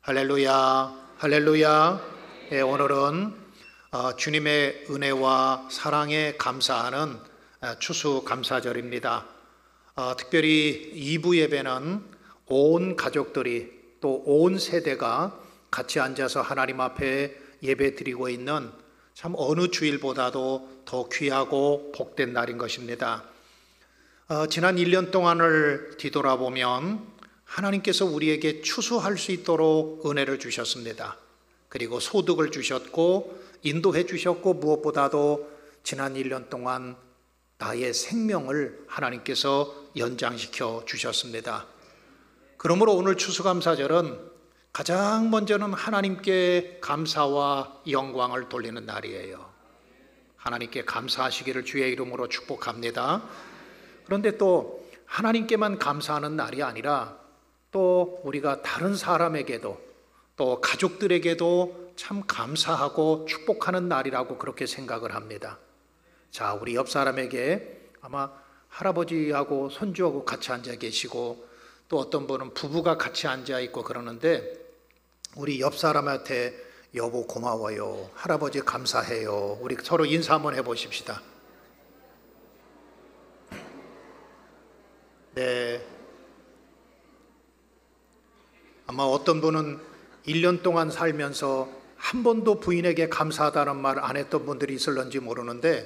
할렐루야, 할렐루야. 예, 오늘은 주님의 은혜와 사랑에 감사하는 추수감사절입니다. 특별히 2부 예배는 온 가족들이 또 온 세대가 같이 앉아서 하나님 앞에 예배 드리고 있는 참 어느 주일보다도 더 귀하고 복된 날인 것입니다. 지난 1년 동안을 뒤돌아보면 하나님께서 우리에게 추수할 수 있도록 은혜를 주셨습니다. 그리고 소득을 주셨고 인도해 주셨고 무엇보다도 지난 1년 동안 나의 생명을 하나님께서 연장시켜 주셨습니다. 그러므로 오늘 추수감사절은 가장 먼저는 하나님께 감사와 영광을 돌리는 날이에요. 하나님께 감사하시기를 주의 이름으로 축복합니다. 그런데 또 하나님께만 감사하는 날이 아니라 또 우리가 다른 사람에게도 또 가족들에게도 참 감사하고 축복하는 날이라고 그렇게 생각을 합니다. 자, 우리 옆 사람에게 아마 할아버지하고 손주하고 같이 앉아 계시고 또 어떤 분은 부부가 같이 앉아 있고 그러는데 우리 옆 사람한테 여보 고마워요, 할아버지 감사해요, 우리 서로 인사 한번 해보십시다. 네. 아마 어떤 분은 1년 동안 살면서 한 번도 부인에게 감사하다는 말 안 했던 분들이 있을런지 모르는데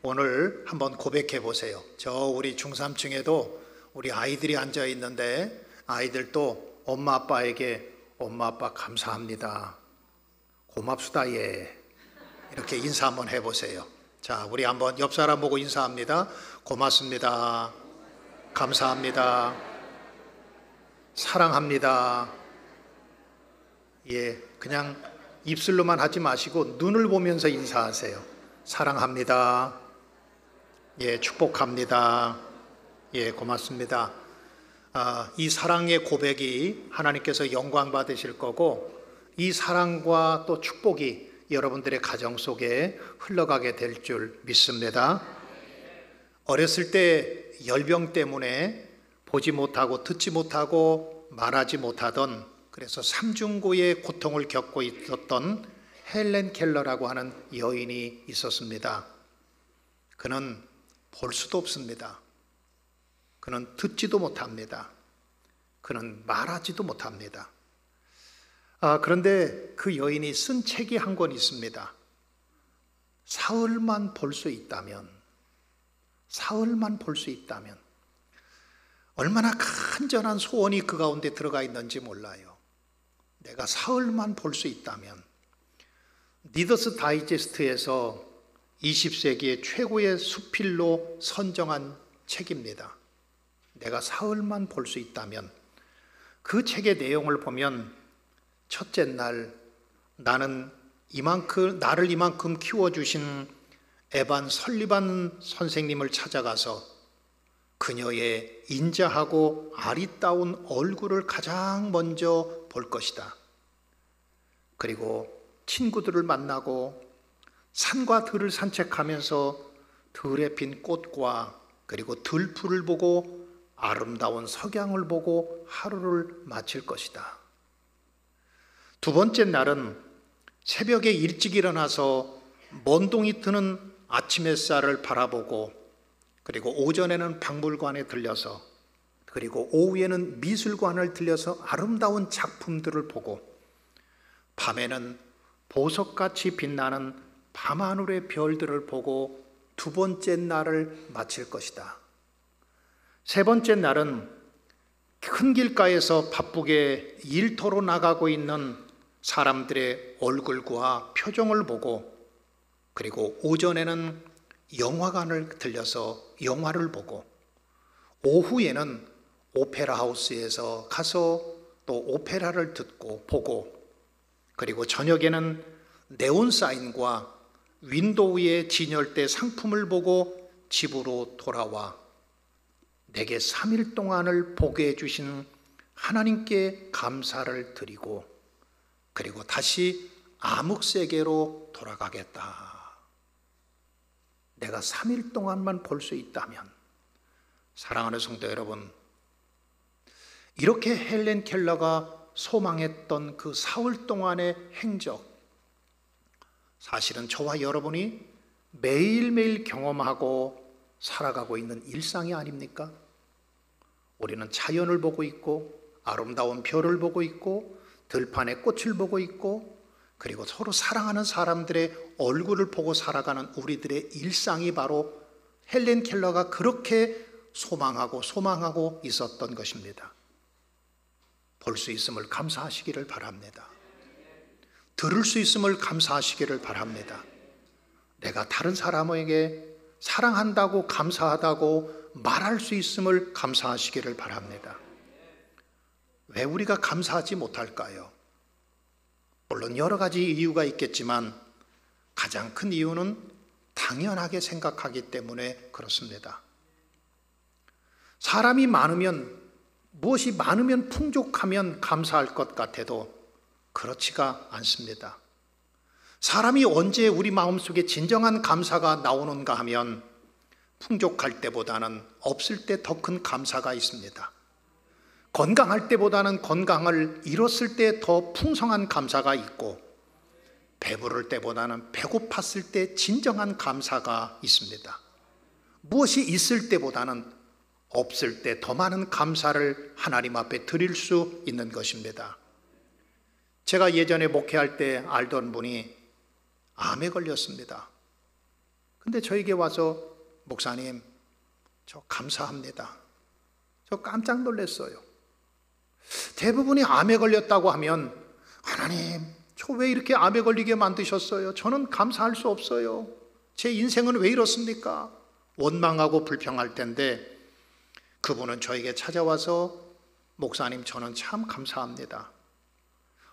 오늘 한번 고백해 보세요. 저 우리 중3층에도 우리 아이들이 앉아 있는데 아이들도 엄마 아빠에게 엄마 아빠 감사합니다, 고맙수다 예, 이렇게 인사 한번 해보세요. 자, 우리 한번 옆 사람 보고 인사합니다. 고맙습니다, 감사합니다, 사랑합니다. 예, 그냥 입술로만 하지 마시고 눈을 보면서 인사하세요. 사랑합니다. 예, 축복합니다. 예, 고맙습니다. 이 사랑의 고백이 하나님께서 영광 받으실 거고 이 사랑과 또 축복이 여러분들의 가정 속에 흘러가게 될 줄 믿습니다. 어렸을 때 열병 때문에 보지 못하고 듣지 못하고 말하지 못하던, 그래서 삼중고의 고통을 겪고 있었던 헬렌 켈러라고 하는 여인이 있었습니다. 그는 볼 수도 없습니다. 그는 듣지도 못합니다. 그는 말하지도 못합니다. 그런데 그 여인이 쓴 책이 한 권 있습니다. 사흘만 볼 수 있다면, 사흘만 볼 수 있다면 얼마나 간절한 소원이 그 가운데 들어가 있는지 몰라요. 내가 사흘만 볼 수 있다면. 리더스 다이제스트에서 20세기의 최고의 수필로 선정한 책입니다. 내가 사흘만 볼 수 있다면. 그 책의 내용을 보면 첫째 날 나를 이만큼 키워주신 에반 설리반 선생님을 찾아가서 그녀의 인자하고 아리따운 얼굴을 가장 먼저 볼 것이다. 그리고 친구들을 만나고 산과 들을 산책하면서 들에 핀 꽃과 그리고 들풀을 보고 아름다운 석양을 보고 하루를 마칠 것이다. 두 번째 날은 새벽에 일찍 일어나서 먼동이 트는 아침 햇살을 바라보고 그리고 오전에는 박물관에 들려서 그리고 오후에는 미술관을 들려서 아름다운 작품들을 보고 밤에는 보석같이 빛나는 밤하늘의 별들을 보고 두 번째 날을 마칠 것이다. 세 번째 날은 큰 길가에서 바쁘게 일터로 나가고 있는 사람들의 얼굴과 표정을 보고 그리고 오전에는 영화관을 들려서 영화를 보고 오후에는 오페라 하우스에서 가서 또 오페라를 듣고 보고 그리고 저녁에는 네온 사인과 윈도우의 진열대 상품을 보고 집으로 돌아와 내게 3일 동안을 보게 해주신 하나님께 감사를 드리고 그리고 다시 암흑세계로 돌아가겠다. 내가 3일 동안만 볼 수 있다면. 사랑하는 성도 여러분, 이렇게 헬렌 켈러가 소망했던 그 사흘 동안의 행적, 사실은 저와 여러분이 매일매일 경험하고 살아가고 있는 일상이 아닙니까? 우리는 자연을 보고 있고 아름다운 별을 보고 있고 들판의 꽃을 보고 있고 그리고 서로 사랑하는 사람들의 얼굴을 보고 살아가는 우리들의 일상이 바로 헬렌 켈러가 그렇게 소망하고 있었던 것입니다. 볼 수 있음을 감사하시기를 바랍니다. 들을 수 있음을 감사하시기를 바랍니다. 내가 다른 사람에게 사랑한다고 감사하다고 말할 수 있음을 감사하시기를 바랍니다. 왜 우리가 감사하지 못할까요? 물론 여러 가지 이유가 있겠지만 가장 큰 이유는 당연하게 생각하기 때문에 그렇습니다. 사람이 많으면, 무엇이 많으면 풍족하면 감사할 것 같아도 그렇지가 않습니다. 사람이 언제 우리 마음속에 진정한 감사가 나오는가 하면 풍족할 때보다는 없을 때 더 큰 감사가 있습니다. 건강할 때보다는 건강을 잃었을 때 더 풍성한 감사가 있고 배부를 때보다는 배고팠을 때 진정한 감사가 있습니다. 무엇이 있을 때보다는 없을 때 더 많은 감사를 하나님 앞에 드릴 수 있는 것입니다. 제가 예전에 목회할 때 알던 분이 암에 걸렸습니다. 근데 저에게 와서 목사님, 저 감사합니다. 저 깜짝 놀랐어요. 대부분이 암에 걸렸다고 하면 하나님, 저 왜 이렇게 암에 걸리게 만드셨어요? 저는 감사할 수 없어요. 제 인생은 왜 이렇습니까? 원망하고 불평할 텐데 그분은 저에게 찾아와서 목사님, 저는 참 감사합니다.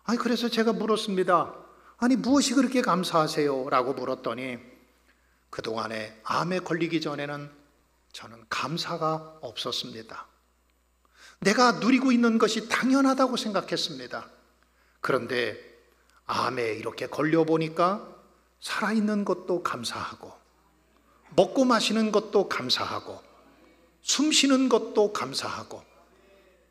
아니, 그래서 제가 물었습니다. 아니, 무엇이 그렇게 감사하세요? 라고 물었더니 그동안에 암에 걸리기 전에는 저는 감사가 없었습니다. 내가 누리고 있는 것이 당연하다고 생각했습니다. 그런데 암에 이렇게 걸려보니까 살아있는 것도 감사하고 먹고 마시는 것도 감사하고 숨 쉬는 것도 감사하고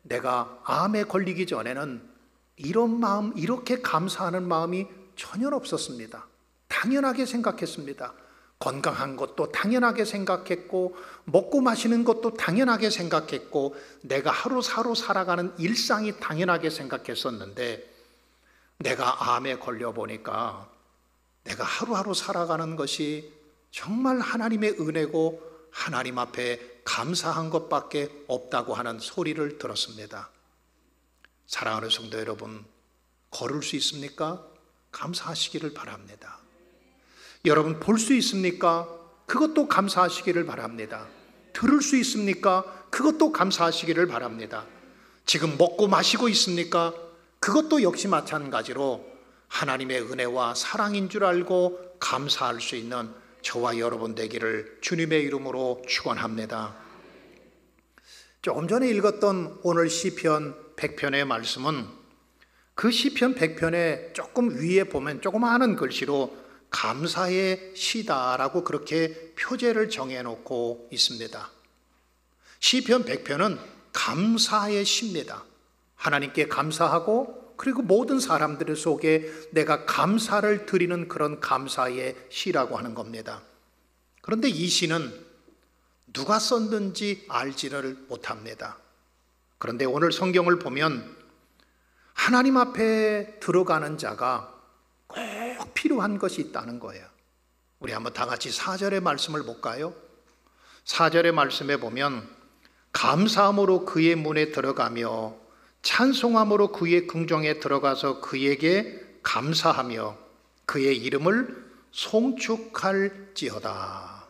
내가 암에 걸리기 전에는 이런 마음, 이렇게 감사하는 마음이 전혀 없었습니다. 당연하게 생각했습니다. 건강한 것도 당연하게 생각했고 먹고 마시는 것도 당연하게 생각했고 내가 하루하루 살아가는 일상이 당연하게 생각했었는데 내가 암에 걸려보니까 내가 하루하루 살아가는 것이 정말 하나님의 은혜고 하나님 앞에 감사한 것밖에 없다고 하는 소리를 들었습니다. 사랑하는 성도 여러분, 걸을 수 있습니까? 감사하시기를 바랍니다. 여러분, 볼 수 있습니까? 그것도 감사하시기를 바랍니다. 들을 수 있습니까? 그것도 감사하시기를 바랍니다. 지금 먹고 마시고 있습니까? 그것도 역시 마찬가지로 하나님의 은혜와 사랑인 줄 알고 감사할 수 있는 저와 여러분 되기를 주님의 이름으로 축원합니다. 조금 전에 읽었던 오늘 시편 100편의 말씀은 그 시편 100편의 조금 위에 보면 조그마한 글씨로 감사의 시다라고 그렇게 표제를 정해놓고 있습니다. 시편 100편은 감사의 시입니다. 하나님께 감사하고 그리고 모든 사람들 속에 내가 감사를 드리는 그런 감사의 시라고 하는 겁니다. 그런데 이 시는 누가 썼는지 알지를 못합니다. 그런데 오늘 성경을 보면 하나님 앞에 들어가는 자가 꼭 필요한 것이 있다는 거예요. 우리 한번 다 같이 4절의 말씀을 볼까요? 4절의 말씀에 보면 감사함으로 그의 문에 들어가며 찬송함으로 그의 궁정에 들어가서 그에게 감사하며 그의 이름을 송축할지어다.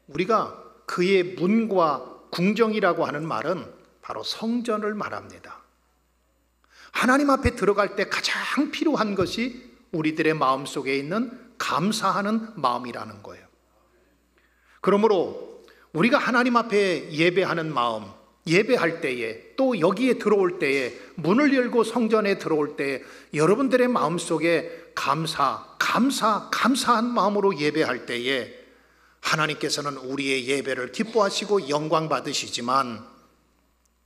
우리가 그의 문과 궁정이라고 하는 말은 바로 성전을 말합니다. 하나님 앞에 들어갈 때 가장 필요한 것이 우리들의 마음속에 있는 감사하는 마음이라는 거예요. 그러므로 우리가 하나님 앞에 예배하는 마음, 예배할 때에 또 여기에 들어올 때에 문을 열고 성전에 들어올 때에 여러분들의 마음속에 감사한 마음으로 예배할 때에 하나님께서는 우리의 예배를 기뻐하시고 영광 받으시지만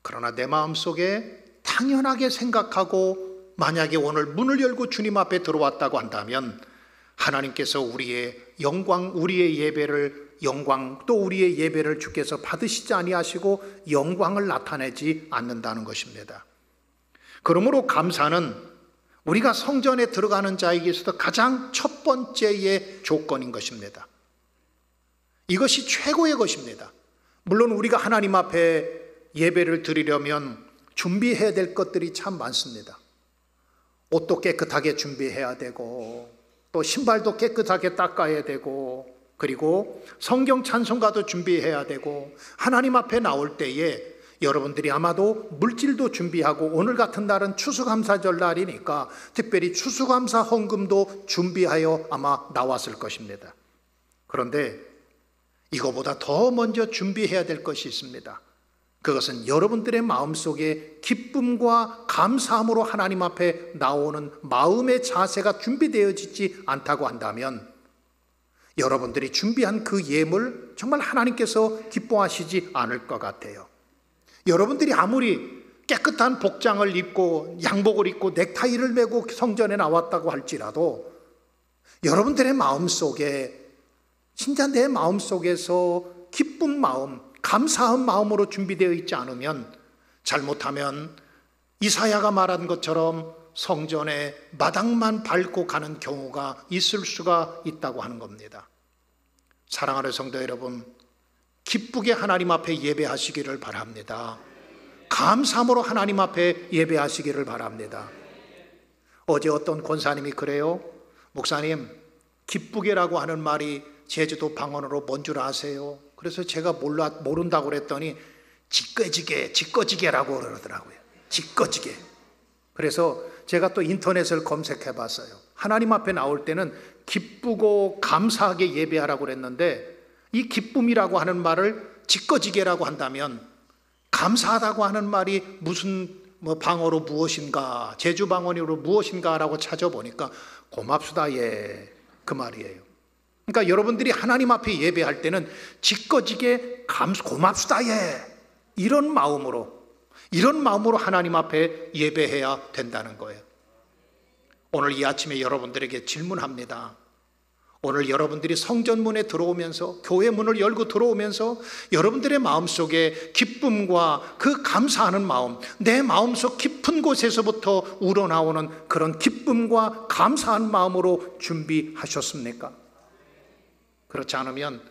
그러나 내 마음속에 당연하게 생각하고 만약에 오늘 문을 열고 주님 앞에 들어왔다고 한다면 하나님께서 우리의 영광, 우리의 예배를 영광 또 우리의 예배를 주께서 받으시지 아니하시고 영광을 나타내지 않는다는 것입니다. 그러므로 감사는 우리가 성전에 들어가는 자에게서도 가장 첫 번째의 조건인 것입니다. 이것이 최고의 것입니다. 물론 우리가 하나님 앞에 예배를 드리려면 준비해야 될 것들이 참 많습니다. 옷도 깨끗하게 준비해야 되고 또 신발도 깨끗하게 닦아야 되고 그리고 성경 찬송가도 준비해야 되고 하나님 앞에 나올 때에 여러분들이 아마도 물질도 준비하고 오늘 같은 날은 추수감사절 날이니까 특별히 추수감사 헌금도 준비하여 아마 나왔을 것입니다. 그런데 이거보다 더 먼저 준비해야 될 것이 있습니다. 그것은 여러분들의 마음속에 기쁨과 감사함으로 하나님 앞에 나오는 마음의 자세가 준비되어지지 않다고 한다면 여러분들이 준비한 그 예물 정말 하나님께서 기뻐하시지 않을 것 같아요. 여러분들이 아무리 깨끗한 복장을 입고 양복을 입고 넥타이를 메고 성전에 나왔다고 할지라도 여러분들의 마음속에 진짜 내 마음속에서 기쁜 마음, 감사한 마음으로 준비되어 있지 않으면 잘못하면 이사야가 말한 것처럼 성전의 마당만 밟고 가는 경우가 있을 수가 있다고 하는 겁니다. 사랑하는 성도 여러분, 기쁘게 하나님 앞에 예배하시기를 바랍니다. 감사함으로 하나님 앞에 예배하시기를 바랍니다. 어제 어떤 권사님이 그래요. 목사님, 기쁘게라고 하는 말이 제주도 방언으로 뭔 줄 아세요? 그래서 제가 모른다고 그랬더니 지꺼지게라고 그러더라고요. 지꺼지게. 그래서 제가 또 인터넷을 검색해 봤어요. 하나님 앞에 나올 때는 기쁘고 감사하게 예배하라고 그랬는데 이 기쁨이라고 하는 말을 지꺼지게라고 한다면 감사하다고 하는 말이 무슨 방어로 무엇인가, 제주 방언으로 무엇인가라고 찾아보니까 고맙수다 예, 그 말이에요. 그러니까 여러분들이 하나님 앞에 예배할 때는 지꺼지게 고맙수다 예, 이런 마음으로 하나님 앞에 예배해야 된다는 거예요. 오늘 이 아침에 여러분들에게 질문합니다. 오늘 여러분들이 성전문에 들어오면서 교회 문을 열고 들어오면서 여러분들의 마음속에 기쁨과 그 감사하는 마음, 내 마음속 깊은 곳에서부터 우러나오는 그런 기쁨과 감사한 마음으로 준비하셨습니까? 그렇지 않으면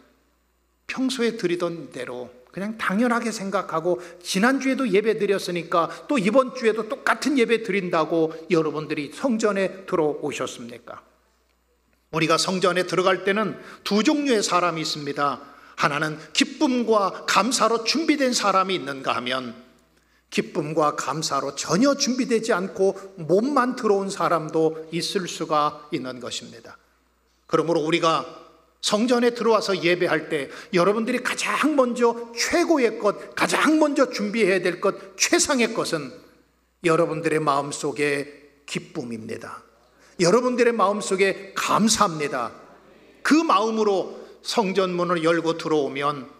평소에 드리던 대로 그냥 당연하게 생각하고 지난주에도 예배 드렸으니까 또 이번 주에도 똑같은 예배 드린다고 여러분들이 성전에 들어오셨습니까? 우리가 성전에 들어갈 때는 두 종류의 사람이 있습니다. 하나는 기쁨과 감사로 준비된 사람이 있는가 하면 기쁨과 감사로 전혀 준비되지 않고 몸만 들어온 사람도 있을 수가 있는 것입니다. 그러므로 우리가 성전에 들어와서 예배할 때 여러분들이 가장 먼저 최고의 것, 가장 먼저 준비해야 될 것, 최상의 것은 여러분들의 마음속에 기쁨입니다. 여러분들의 마음속에 감사합니다. 그 마음으로 성전문을 열고 들어오면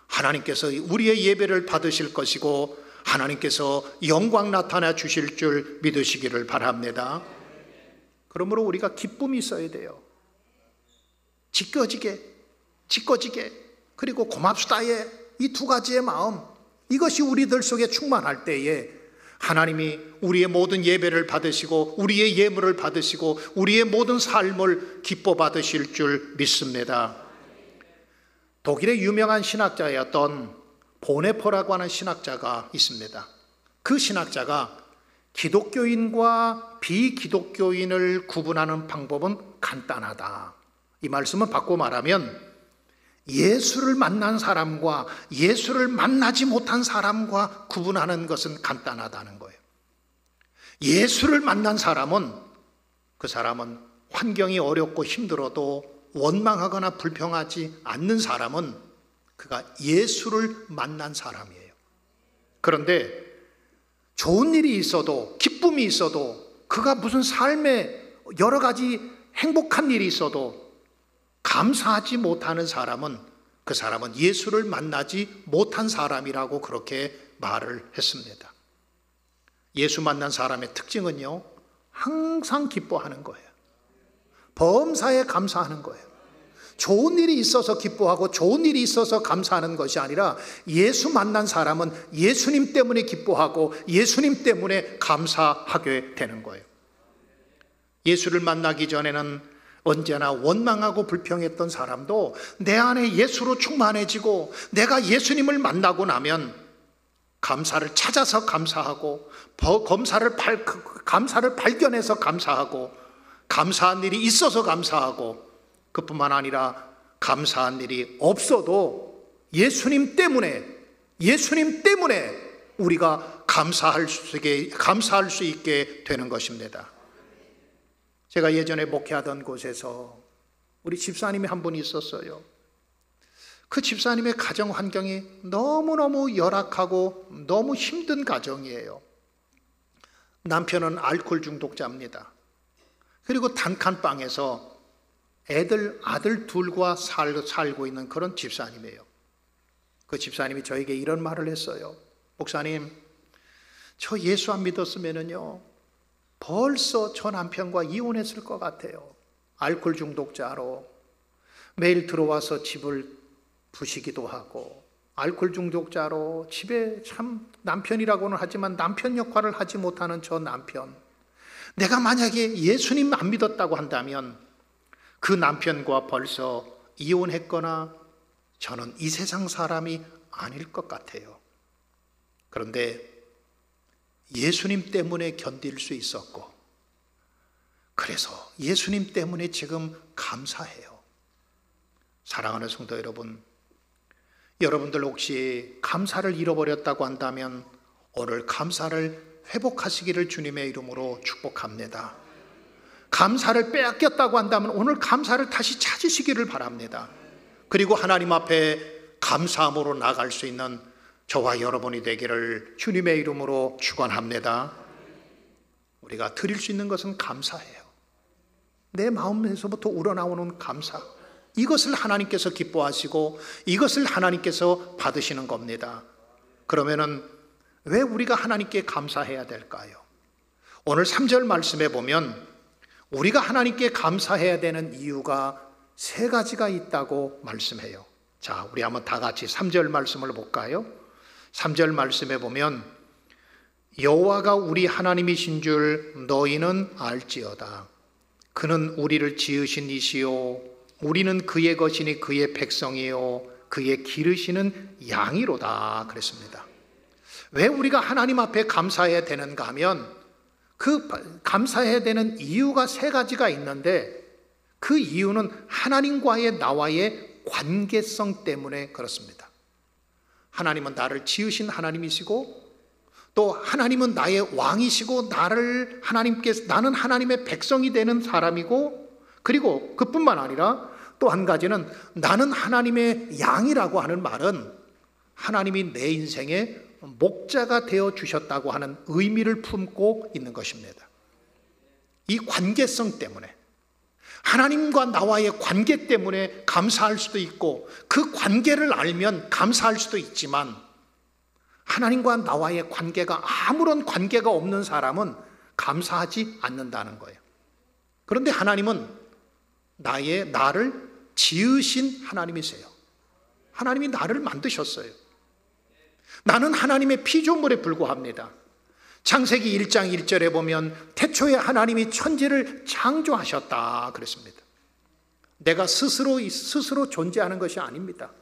하나님께서 우리의 예배를 받으실 것이고 하나님께서 영광 나타나 주실 줄 믿으시기를 바랍니다. 그러므로 우리가 기쁨이 있어야 돼요. 지꺼지게 그리고 고맙수다의 이 두 가지의 마음, 이것이 우리들 속에 충만할 때에 하나님이 우리의 모든 예배를 받으시고 우리의 예물을 받으시고 우리의 모든 삶을 기뻐 받으실 줄 믿습니다. 독일의 유명한 신학자였던 보네퍼라고 하는 신학자가 있습니다. 그 신학자가 기독교인과 비기독교인을 구분하는 방법은 간단하다. 이 말씀은 바꿔 말하면 예수를 만난 사람과 예수를 만나지 못한 사람과 구분하는 것은 간단하다는 거예요. 예수를 만난 사람은 그 사람은 환경이 어렵고 힘들어도 원망하거나 불평하지 않는 사람은 그가 예수를 만난 사람이에요. 그런데 좋은 일이 있어도 기쁨이 있어도 그가 무슨 삶에 여러 가지 행복한 일이 있어도 감사하지 못하는 사람은 그 사람은 예수를 만나지 못한 사람이라고 그렇게 말을 했습니다. 예수 만난 사람의 특징은요, 항상 기뻐하는 거예요. 범사에 감사하는 거예요. 좋은 일이 있어서 기뻐하고 좋은 일이 있어서 감사하는 것이 아니라 예수 만난 사람은 예수님 때문에 기뻐하고 예수님 때문에 감사하게 되는 거예요. 예수를 만나기 전에는 언제나 원망하고 불평했던 사람도 내 안에 예수로 충만해지고 내가 예수님을 만나고 나면 감사를 찾아서 감사하고 감사를 발견해서 감사하고 감사한 일이 있어서 감사하고 그뿐만 아니라 감사한 일이 없어도 예수님 때문에 우리가 감사할 수 있게 되는 것입니다. 제가 예전에 목회하던 곳에서 우리 집사님이 한 분이 있었어요. 그 집사님의 가정 환경이 너무너무 열악하고 너무 힘든 가정이에요. 남편은 알코올 중독자입니다. 그리고 단칸방에서 아들 둘과 살고 있는 그런 집사님이에요. 그 집사님이 저에게 이런 말을 했어요. 목사님, 저 예수 안 믿었으면은요 벌써 저 남편과 이혼했을 것 같아요. 알코올 중독자로 매일 들어와서 집을 부시기도 하고 알코올 중독자로 집에 참 남편이라고는 하지만 남편 역할을 하지 못하는 저 남편, 내가 만약에 예수님 안 믿었다고 한다면 그 남편과 벌써 이혼했거나 저는 이 세상 사람이 아닐 것 같아요. 그런데 예수님 때문에 견딜 수 있었고 그래서 예수님 때문에 지금 감사해요. 사랑하는 성도 여러분, 여러분들 혹시 감사를 잃어버렸다고 한다면 오늘 감사를 회복하시기를 주님의 이름으로 축복합니다. 감사를 빼앗겼다고 한다면 오늘 감사를 다시 찾으시기를 바랍니다. 그리고 하나님 앞에 감사함으로 나갈 수 있는 저와 여러분이 되기를 주님의 이름으로 축원합니다. 우리가 드릴 수 있는 것은 감사예요. 내 마음에서부터 우러나오는 감사, 이것을 하나님께서 기뻐하시고 이것을 하나님께서 받으시는 겁니다. 그러면은 왜 우리가 하나님께 감사해야 될까요? 오늘 3절 말씀에 보면 우리가 하나님께 감사해야 되는 이유가 3가지가 있다고 말씀해요. 자, 우리 한번 다 같이 3절 말씀을 볼까요? 3절 말씀에 보면 여호와가 우리 하나님이신 줄 너희는 알지어다. 그는 우리를 지으신 이시요 우리는 그의 것이니 그의 백성이요 그의 기르시는 양이로다 그랬습니다. 왜 우리가 하나님 앞에 감사해야 되는가 하면 그 감사해야 되는 이유가 3가지가 있는데 그 이유는 하나님과의 나와의 관계성 때문에 그렇습니다. 하나님은 나를 지으신 하나님이시고 또 하나님은 나의 왕이시고 나는 하나님의 백성이 되는 사람이고 그리고 그뿐만 아니라 또 한 가지는 나는 하나님의 양이라고 하는 말은 하나님이 내 인생의 목자가 되어 주셨다고 하는 의미를 품고 있는 것입니다. 이 관계성 때문에 하나님과 나와의 관계 때문에 감사할 수도 있고 그 관계를 알면 감사할 수도 있지만 하나님과 나와의 관계가 아무런 관계가 없는 사람은 감사하지 않는다는 거예요. 그런데 하나님은 나를 지으신 하나님이세요. 하나님이 나를 만드셨어요. 나는 하나님의 피조물에 불과합니다. 창세기 1장 1절에 보면 태초에 하나님이 천지를 창조하셨다 그랬습니다. 내가 스스로 존재하는 것이 아닙니다.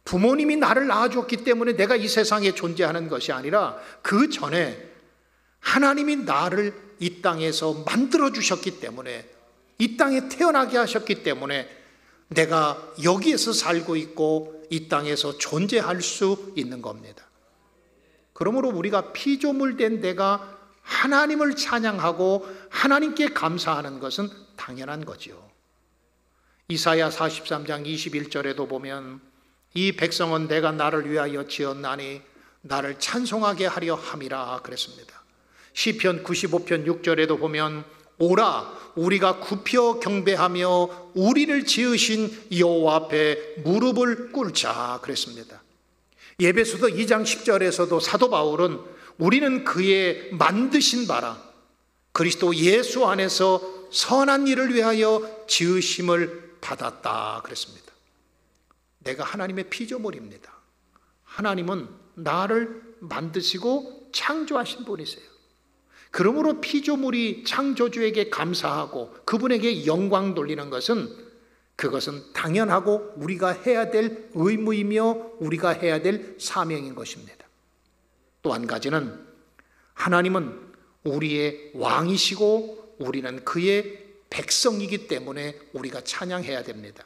부모님이 나를 낳아줬기 때문에 내가 이 세상에 존재하는 것이 아니라 그 전에 하나님이 나를 이 땅에서 만들어 주셨기 때문에 이 땅에 태어나게 하셨기 때문에 내가 여기에서 살고 있고 이 땅에서 존재할 수 있는 겁니다. 그러므로 우리가 피조물 된 내가 하나님을 찬양하고 하나님께 감사하는 것은 당연한 거지요. 이사야 43장 21절에도 보면 이 백성은 내가 나를 위하여 지었나니 나를 찬송하게 하려 함이라 그랬습니다. 시편 95편 6절에도 보면 오라 우리가 굽혀 경배하며 우리를 지으신 여호와 앞에 무릎을 꿇자 그랬습니다. 예배소서 2장 10절에서도 사도 바울은 우리는 그의 만드신 바라 그리스도 예수 안에서 선한 일을 위하여 지으심을 받았다 그랬습니다. 내가 하나님의 피조물입니다. 하나님은 나를 만드시고 창조하신 분이세요. 그러므로 피조물이 창조주에게 감사하고 그분에게 영광 돌리는 그것은 당연하고 우리가 해야 될 의무이며 우리가 해야 될 사명인 것입니다. 또 한 가지는 하나님은 우리의 왕이시고 우리는 그의 백성이기 때문에 우리가 찬양해야 됩니다.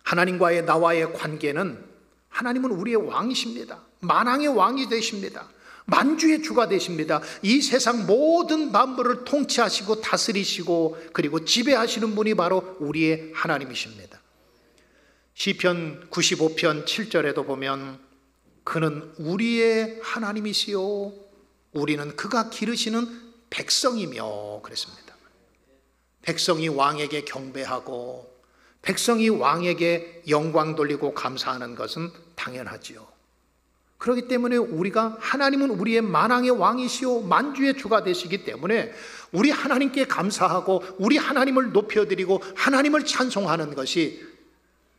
하나님과의 나와의 관계는 하나님은 우리의 왕이십니다. 만왕의 왕이 되십니다. 만주의 주가 되십니다. 이 세상 모든 만물을 통치하시고 다스리시고 그리고 지배하시는 분이 바로 우리의 하나님이십니다. 시편 95편 7절에도 보면 그는 우리의 하나님이시요 우리는 그가 기르시는 백성이며 그랬습니다. 백성이 왕에게 경배하고 백성이 왕에게 영광 돌리고 감사하는 것은 당연하지요. 그렇기 때문에 우리가 하나님은 우리의 만왕의 왕이시오 만주의 주가 되시기 때문에 우리 하나님께 감사하고 우리 하나님을 높여드리고 하나님을 찬송하는 것이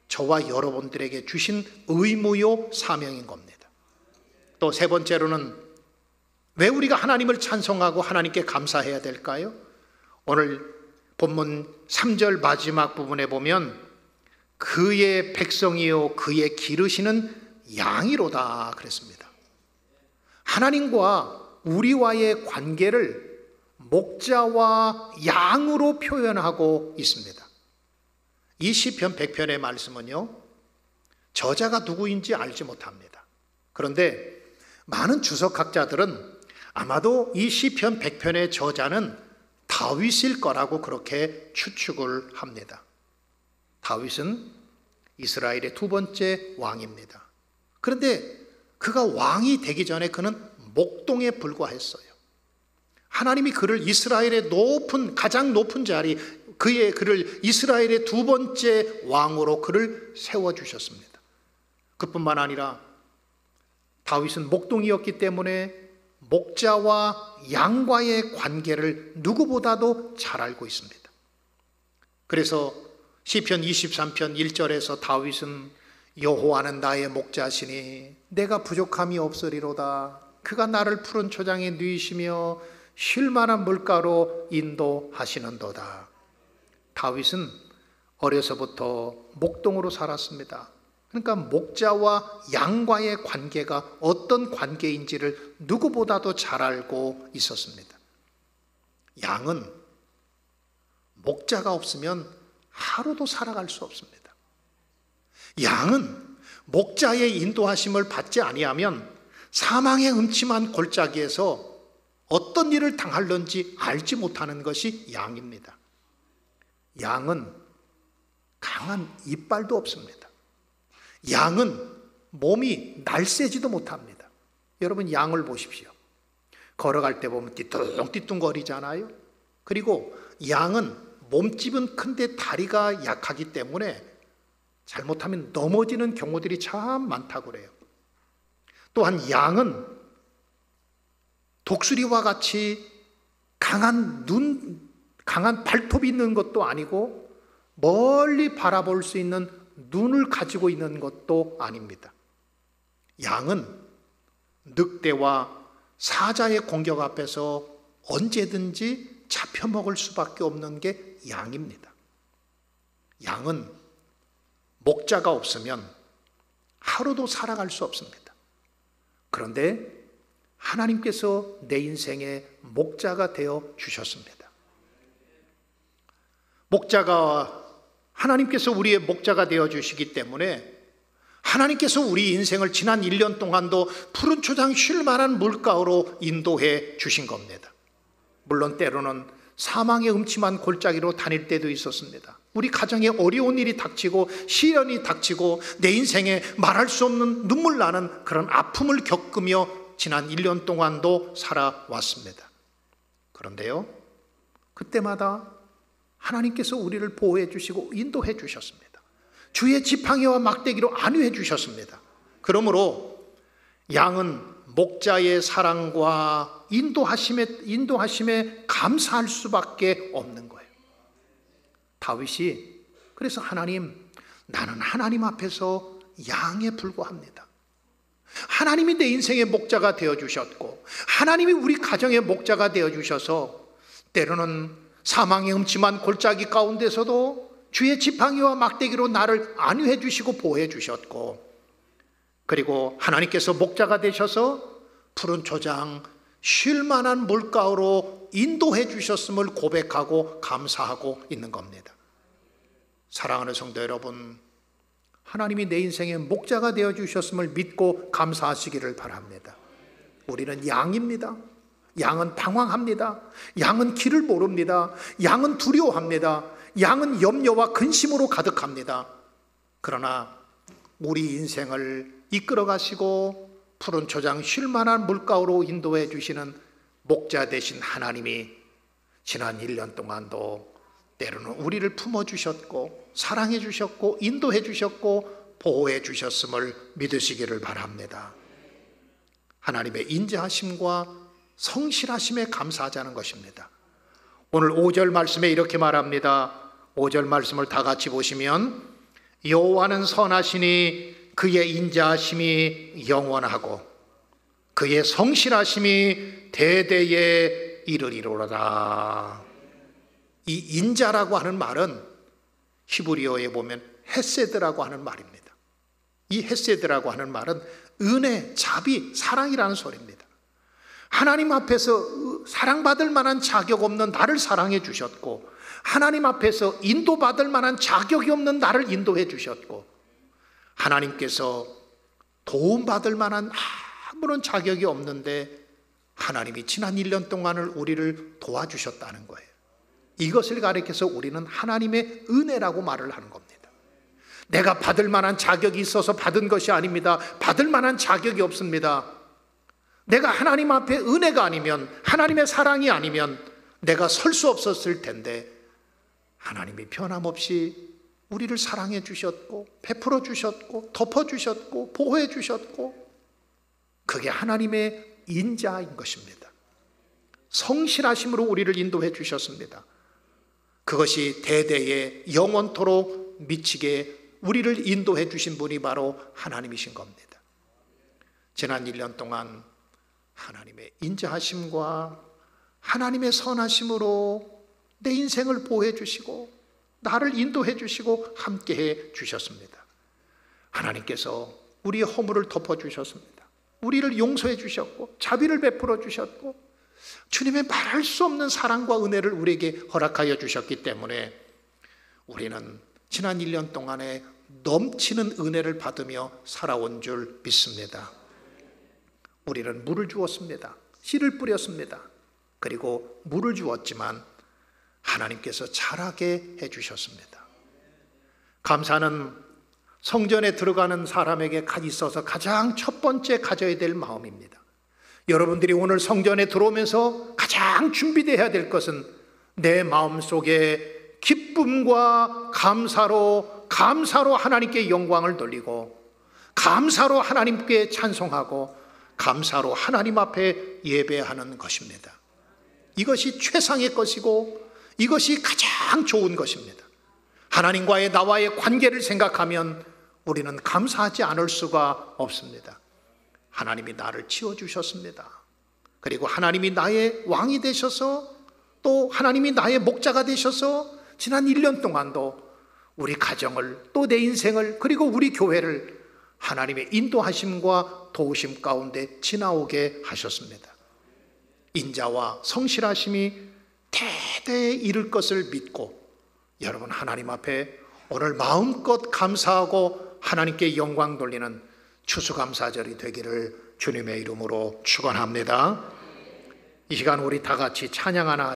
저와 여러분들에게 주신 의무요 사명인 겁니다. 또 세 번째로는 왜 우리가 하나님을 찬송하고 하나님께 감사해야 될까요? 오늘 본문 3절 마지막 부분에 보면 그의 백성이요 그의 기르시는 양이로다 그랬습니다. 하나님과 우리와의 관계를 목자와 양으로 표현하고 있습니다. 이 시편 100편의 말씀은요 저자가 누구인지 알지 못합니다. 그런데 많은 주석학자들은 아마도 이 시편 100편의 저자는 다윗일 거라고 그렇게 추측을 합니다. 다윗은 이스라엘의 두 번째 왕입니다. 그런데 그가 왕이 되기 전에 그는 목동에 불과했어요. 하나님이 그를 이스라엘의 가장 높은 자리, 그를 이스라엘의 두 번째 왕으로 그를 세워주셨습니다. 그뿐만 아니라 다윗은 목동이었기 때문에 목자와 양과의 관계를 누구보다도 잘 알고 있습니다. 그래서 시편 23편 1절에서 다윗은 여호와는 나의 목자시니 내가 부족함이 없으리로다. 그가 나를 푸른 초장에 누이시며 쉴 만한 물가로 인도하시는도다. 다윗은 어려서부터 목동으로 살았습니다. 그러니까 목자와 양과의 관계가 어떤 관계인지를 누구보다도 잘 알고 있었습니다. 양은 목자가 없으면 하루도 살아갈 수 없습니다. 양은 목자의 인도하심을 받지 아니하면 사망의 음침한 골짜기에서 어떤 일을 당할런지 알지 못하는 것이 양입니다. 양은 강한 이빨도 없습니다. 양은 몸이 날쌔지도 못합니다. 여러분 양을 보십시오. 걸어갈 때 보면 띠뚱띠뚱거리잖아요. 그리고 양은 몸집은 큰데 다리가 약하기 때문에 잘못하면 넘어지는 경우들이 참 많다고 그래요. 또한 양은 독수리와 같이 강한 발톱이 있는 것도 아니고 멀리 바라볼 수 있는 눈을 가지고 있는 것도 아닙니다. 양은 늑대와 사자의 공격 앞에서 언제든지 잡혀먹을 수밖에 없는 게 양입니다. 양은 목자가 없으면 하루도 살아갈 수 없습니다. 그런데 하나님께서 내 인생의 목자가 되어 주셨습니다. 하나님께서 우리의 목자가 되어 주시기 때문에 하나님께서 우리 인생을 지난 1년 동안도 푸른 초장 쉴 만한 물가로 인도해 주신 겁니다. 물론 때로는 사망의 음침한 골짜기로 다닐 때도 있었습니다. 우리 가정에 어려운 일이 닥치고 시련이 닥치고 내 인생에 말할 수 없는 눈물 나는 그런 아픔을 겪으며 지난 1년 동안도 살아왔습니다. 그런데요, 그때마다 하나님께서 우리를 보호해 주시고 인도해 주셨습니다. 주의 지팡이와 막대기로 안위해 주셨습니다. 그러므로 양은 목자의 사랑과 인도하심에 감사할 수밖에 없는 거예요. 다윗이 그래서 하나님, 나는 하나님 앞에서 양에 불과합니다. 하나님이 내 인생의 목자가 되어주셨고 하나님이 우리 가정의 목자가 되어주셔서 때로는 사망의 음침한 골짜기 가운데서도 주의 지팡이와 막대기로 나를 안위해 주시고 보호해 주셨고, 그리고 하나님께서 목자가 되셔서 푸른 초장 쉴 만한 물가로 인도해 주셨음을 고백하고 감사하고 있는 겁니다. 사랑하는 성도 여러분, 하나님이 내 인생의 목자가 되어 주셨음을 믿고 감사하시기를 바랍니다. 우리는 양입니다. 양은 방황합니다. 양은 길을 모릅니다. 양은 두려워합니다. 양은 염려와 근심으로 가득합니다. 그러나 우리 인생을 이끌어 가시고 푸른 초장 쉴 만한 물가로 인도해 주시는 목자 되신 하나님이 지난 1년 동안도 때로는 우리를 품어주셨고 사랑해 주셨고 인도해 주셨고 보호해 주셨음을 믿으시기를 바랍니다. 하나님의 인자하심과 성실하심에 감사하자는 것입니다. 오늘 5절 말씀에 이렇게 말합니다. 5절 말씀을 다 같이 보시면, 여호와는 선하시니 그의 인자하심이 영원하고 그의 성실하심이 대대에 이르리로다. 이 인자라고 하는 말은 히브리어에 보면 헤세드라고 하는 말입니다. 이 헤세드라고 하는 말은 은혜, 자비, 사랑이라는 소리입니다. 하나님 앞에서 사랑받을 만한 자격 없는 나를 사랑해 주셨고, 하나님 앞에서 인도받을 만한 자격이 없는 나를 인도해 주셨고, 하나님께서 도움받을 만한 아무런 자격이 없는데 하나님이 지난 1년 동안을 우리를 도와주셨다는 거예요. 이것을 가리켜서 우리는 하나님의 은혜라고 말을 하는 겁니다. 내가 받을 만한 자격이 있어서 받은 것이 아닙니다. 받을 만한 자격이 없습니다. 내가 하나님 앞에 은혜가 아니면, 하나님의 사랑이 아니면 내가 설 수 없었을 텐데 하나님이 변함없이 우리를 사랑해 주셨고 베풀어 주셨고 덮어 주셨고 보호해 주셨고, 그게 하나님의 인자인 것입니다. 성실하심으로 우리를 인도해 주셨습니다. 그것이 대대에 영원토록 미치게 우리를 인도해 주신 분이 바로 하나님이신 겁니다. 지난 1년 동안 하나님의 인자하심과 하나님의 선하심으로 내 인생을 보호해 주시고 나를 인도해 주시고 함께해 주셨습니다. 하나님께서 우리의 허물을 덮어 주셨습니다. 우리를 용서해 주셨고 자비를 베풀어 주셨고 주님의 말할 수 없는 사랑과 은혜를 우리에게 허락하여 주셨기 때문에 우리는 지난 1년 동안에 넘치는 은혜를 받으며 살아온 줄 믿습니다. 우리는 물을 주었습니다. 씨를 뿌렸습니다. 그리고 물을 주었지만 하나님께서 자라게 해주셨습니다. 감사는 성전에 들어가는 사람에게 있어서 가장 첫 번째 가져야 될 마음입니다. 여러분들이 오늘 성전에 들어오면서 가장 준비되어야 될 것은 내 마음속에 기쁨과 감사로 하나님께 영광을 돌리고, 감사로 하나님께 찬송하고, 감사로 하나님 앞에 예배하는 것입니다. 이것이 최상의 것이고 이것이 가장 좋은 것입니다. 하나님과의 나와의 관계를 생각하면 우리는 감사하지 않을 수가 없습니다. 하나님이 나를 지어주셨습니다. 그리고 하나님이 나의 왕이 되셔서, 또 하나님이 나의 목자가 되셔서 지난 1년 동안도 우리 가정을, 또 내 인생을, 그리고 우리 교회를 하나님의 인도하심과 도우심 가운데 지나오게 하셨습니다. 인자와 성실하심이 대대에 이를 것을 믿고 여러분 하나님 앞에 오늘 마음껏 감사하고 하나님께 영광 돌리는 추수감사절이 되기를 주님의 이름으로 축원합니다. 이 시간 우리 다 같이 찬양 하나